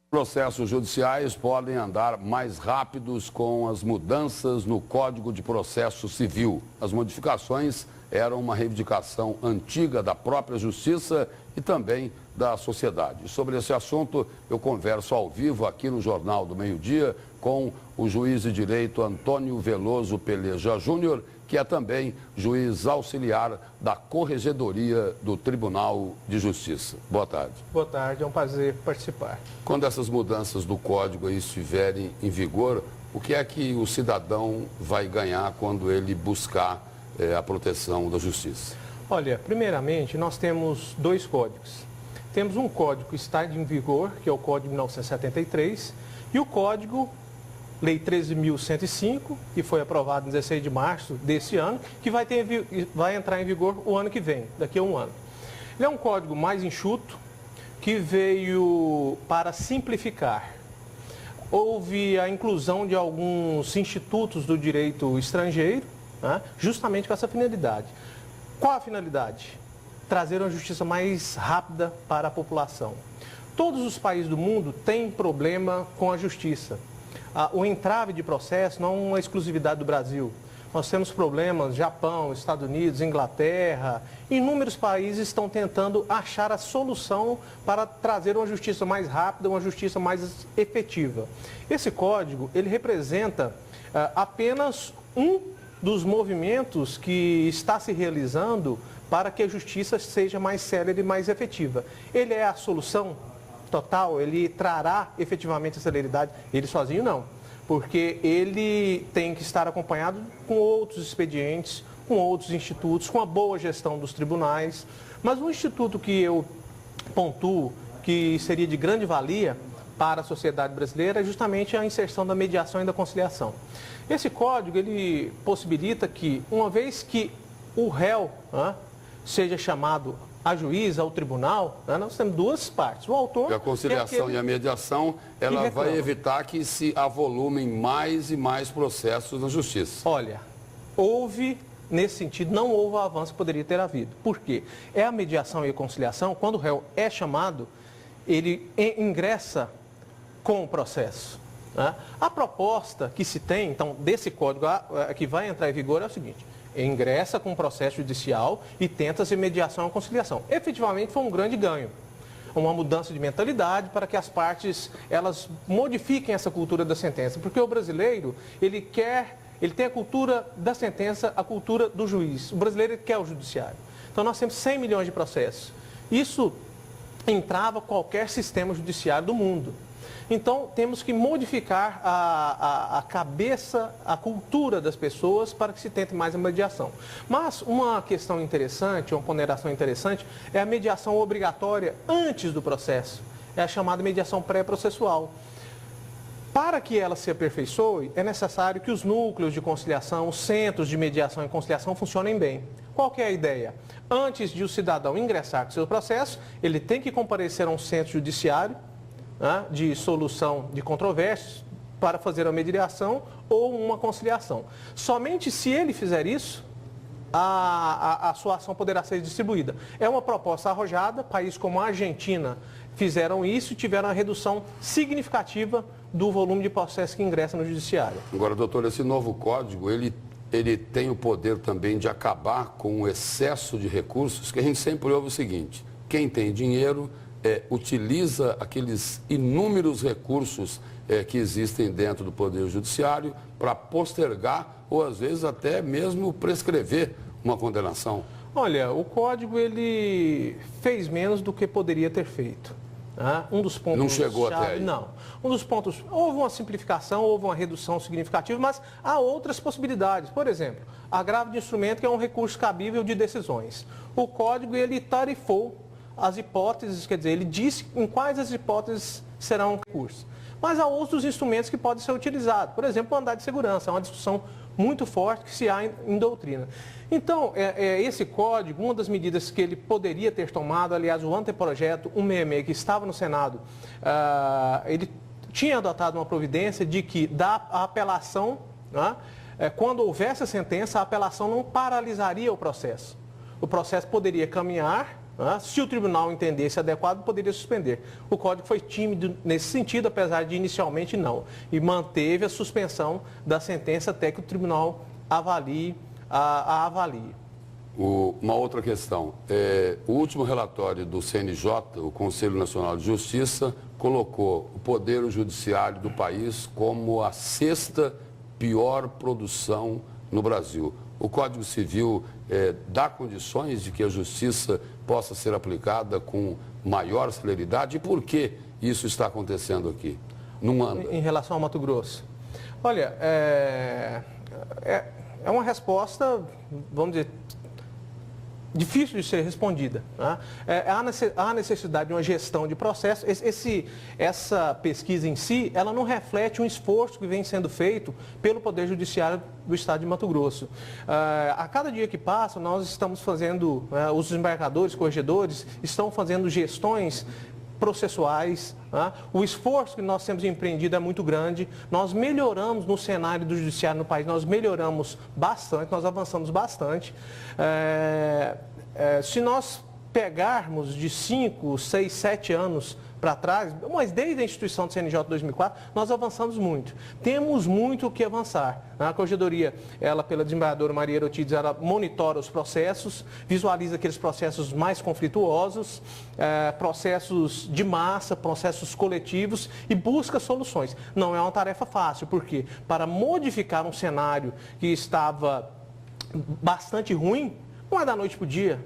Processos judiciais podem andar mais rápidos com as mudanças no Código de Processo Civil. As modificações eram uma reivindicação antiga da própria Justiça e também da sociedade. Sobre esse assunto, eu converso ao vivo aqui no Jornal do Meio-Dia com o juiz de direito Antônio Veloso Peleja Júnior, que é também juiz auxiliar da Corregedoria do Tribunal de Justiça. Boa tarde. Boa tarde, é um prazer participar. Quando essas mudanças do Código aí estiverem em vigor, o que é que o cidadão vai ganhar quando ele buscar a proteção da Justiça? Olha, primeiramente, nós temos dois códigos. Temos um código que está em vigor, que é o Código de 1973, e o Código Lei 13.105, que foi aprovado em 16 de março desse ano, que vai entrar em vigor o ano que vem, daqui a um ano. Ele é um código mais enxuto, que veio para simplificar. Houve a inclusão de alguns institutos do direito estrangeiro, né, justamente com essa finalidade. Qual a finalidade? Trazer uma justiça mais rápida para a população. Todos os países do mundo têm problema com a justiça. O entrave de processo não é uma exclusividade do Brasil. Nós temos problemas, Japão, Estados Unidos, Inglaterra, inúmeros países estão tentando achar a solução para trazer uma justiça mais rápida, uma justiça mais efetiva. Esse código, ele representa apenas um dos movimentos que está se realizando para que a justiça seja mais célere e mais efetiva. Ele é a solução total? Ele trará efetivamente a celeridade? Ele sozinho não, porque ele tem que estar acompanhado com outros expedientes, com outros institutos, com a boa gestão dos tribunais. Mas um instituto que eu pontuo que seria de grande valia para a sociedade brasileira é justamente a inserção da mediação e da conciliação. Esse código, ele possibilita que, uma vez que o réu seja chamado a juiz, ao tribunal, nós temos duas partes. O autor... E a conciliação e a mediação, ela vai evitar que se avolumem mais e mais processos na justiça. Olha, nesse sentido, não houve o avanço que poderia ter havido. Por quê? É a mediação e a conciliação, quando o réu é chamado, ele ingressa com o processo. A proposta que se tem, então, desse código que vai entrar em vigor é o seguinte: ingressa com o processo judicial e tenta-se mediação e conciliação. Efetivamente foi um grande ganho, uma mudança de mentalidade para que as partes elas modifiquem essa cultura da sentença, porque o brasileiro ele tem a cultura da sentença, a cultura do juiz. O brasileiro ele quer o judiciário. Então nós temos 100 milhões de processos. Isso entrava qualquer sistema judiciário do mundo. Então, temos que modificar a cabeça, a cultura das pessoas para que se tente mais a mediação. Mas uma questão interessante, uma ponderação interessante, é a mediação obrigatória antes do processo. É a chamada mediação pré-processual. Para que ela se aperfeiçoe, é necessário que os núcleos de conciliação, os centros de mediação e conciliação funcionem bem. Qual que é a ideia? Antes de o cidadão ingressar com seu processo, ele tem que comparecer a um centro judiciário de solução de controvérsias para fazer uma mediação ou uma conciliação. Somente se ele fizer isso, a sua ação poderá ser distribuída. É uma proposta arrojada, países como a Argentina fizeram isso e tiveram uma redução significativa do volume de processos que ingressam no judiciário. Agora, doutor, esse novo código, ele tem o poder também de acabar com o excesso de recursos, que a gente sempre ouve o seguinte: quem tem dinheiro utiliza aqueles inúmeros recursos que existem dentro do Poder Judiciário para postergar ou, às vezes, até mesmo prescrever uma condenação. Olha, o Código ele fez menos do que poderia ter feito. Um dos pontos... Não chegou até aí? Não. Um dos pontos... Houve uma simplificação, houve uma redução significativa, mas há outras possibilidades. Por exemplo, agravo de instrumento, que é um recurso cabível de decisões. O Código ele tarifou as hipóteses, quer dizer, ele disse em quais as hipóteses serão recursos. Mas há outros instrumentos que podem ser utilizados. Por exemplo, o mandado de segurança, é uma discussão muito forte que se há em doutrina. Então, esse código, uma das medidas que ele poderia ter tomado, aliás, o anteprojeto 166, que estava no Senado, ele tinha adotado uma providência de que da apelação, quando houvesse a sentença, a apelação não paralisaria o processo. O processo poderia caminhar Né? Se o tribunal entendesse adequado, poderia suspender. O código foi tímido nesse sentido, apesar de inicialmente não. E manteve a suspensão da sentença até que o tribunal avalie. Uma outra questão. O último relatório do CNJ, o Conselho Nacional de Justiça, colocou o Poder Judiciário do país como a 6ª pior produção no Brasil. O Código Civil dá condições de que a justiça possa ser aplicada com maior celeridade? E por que isso está acontecendo aqui? Não anda. Em relação ao Mato Grosso? Olha, é uma resposta, vamos dizer, difícil de ser respondida. Né? Há necessidade de uma gestão de processo. Essa pesquisa em si, ela não reflete um esforço que vem sendo feito pelo Poder Judiciário do Estado de Mato Grosso. A cada dia que passa, nós estamos fazendo, os desembargadores, corregedores, estão fazendo gestões processuais. Né? O esforço que nós temos empreendido é muito grande. Nós melhoramos no cenário do judiciário no país, nós melhoramos bastante, nós avançamos bastante. Se nós pegarmos de 5, 6, 7 anos para trás, mas desde a instituição do CNJ 2004, nós avançamos muito. Temos muito o que avançar. A Corregedoria, ela pela desembargadora Maria Erotides, ela monitora os processos, visualiza aqueles processos mais conflituosos, processos de massa, processos coletivos e busca soluções. Não é uma tarefa fácil, porque para modificar um cenário que estava bastante ruim, não é da noite para o dia.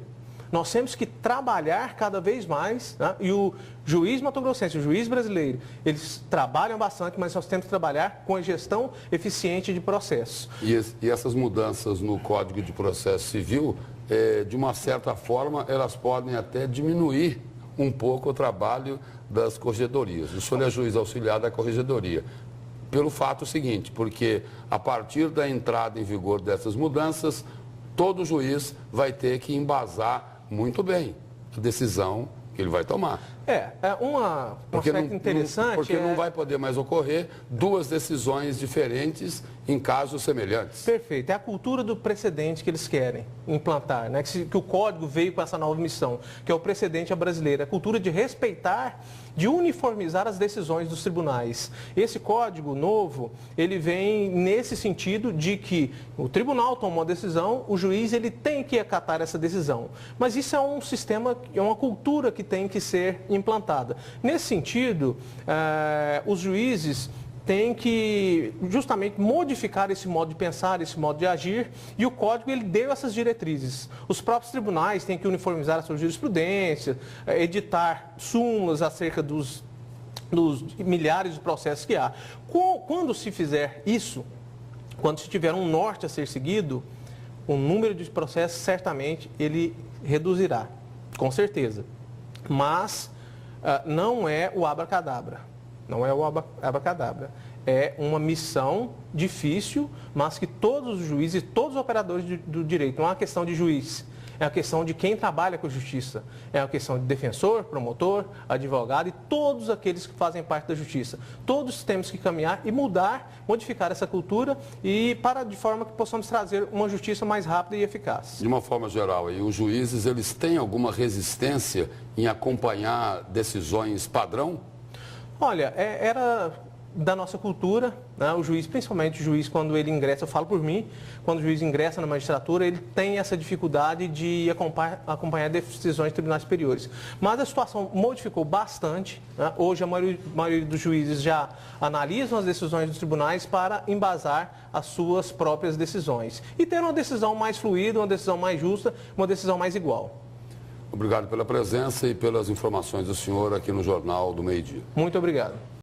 Nós temos que trabalhar cada vez mais, né? E o juiz mato-grossense, o juiz brasileiro, eles trabalham bastante, mas nós temos que trabalhar com a gestão eficiente de processos. E essas mudanças no Código de Processo Civil, de uma certa forma, elas podem até diminuir um pouco o trabalho das corregedorias. O senhor é juiz auxiliar da corregedoria. Pelo fato seguinte, porque a partir da entrada em vigor dessas mudanças, todo juiz vai ter que embasar muito bem a decisão que ele vai tomar. Um aspecto interessante. Porque não vai poder mais ocorrer duas decisões diferentes em casos semelhantes. Perfeito. É a cultura do precedente que eles querem implantar, né? Que o Código veio com essa nova missão, que é o precedente brasileiro, a cultura de respeitar, de uniformizar as decisões dos tribunais. Esse Código novo, ele vem nesse sentido de que o tribunal tomou uma decisão, o juiz ele tem que acatar essa decisão. Mas isso é um sistema, é uma cultura que tem que ser implantada. Nesse sentido, os juízes têm que justamente modificar esse modo de pensar, esse modo de agir, e o Código ele deu essas diretrizes. Os próprios tribunais têm que uniformizar a sua jurisprudência, editar súmulas acerca dos milhares de processos que há. Quando se fizer isso, quando se tiver um norte a ser seguido, o número de processos certamente ele reduzirá, com certeza. Mas não é o abracadabra. Não é o abracadabra. É uma missão difícil, mas que todos os juízes, todos os operadores do direito, não é uma questão de juiz, é a questão de quem trabalha com a justiça. É a questão de defensor, promotor, advogado e todos aqueles que fazem parte da justiça. Todos temos que caminhar e mudar, modificar essa cultura de forma que possamos trazer uma justiça mais rápida e eficaz. De uma forma geral, e os juízes, eles têm alguma resistência em acompanhar decisões padrão? Olha, era da nossa cultura, né? O juiz, principalmente o juiz, quando ele ingressa, eu falo por mim, quando o juiz ingressa na magistratura, ele tem essa dificuldade de acompanhar decisões de tribunais superiores. Mas a situação modificou bastante, né? Hoje a maioria dos juízes já analisam as decisões dos tribunais para embasar as suas próprias decisões. E ter uma decisão mais fluida, uma decisão mais justa, uma decisão mais igual. Obrigado pela presença e pelas informações do senhor aqui no Jornal do Meio-Dia. Muito obrigado.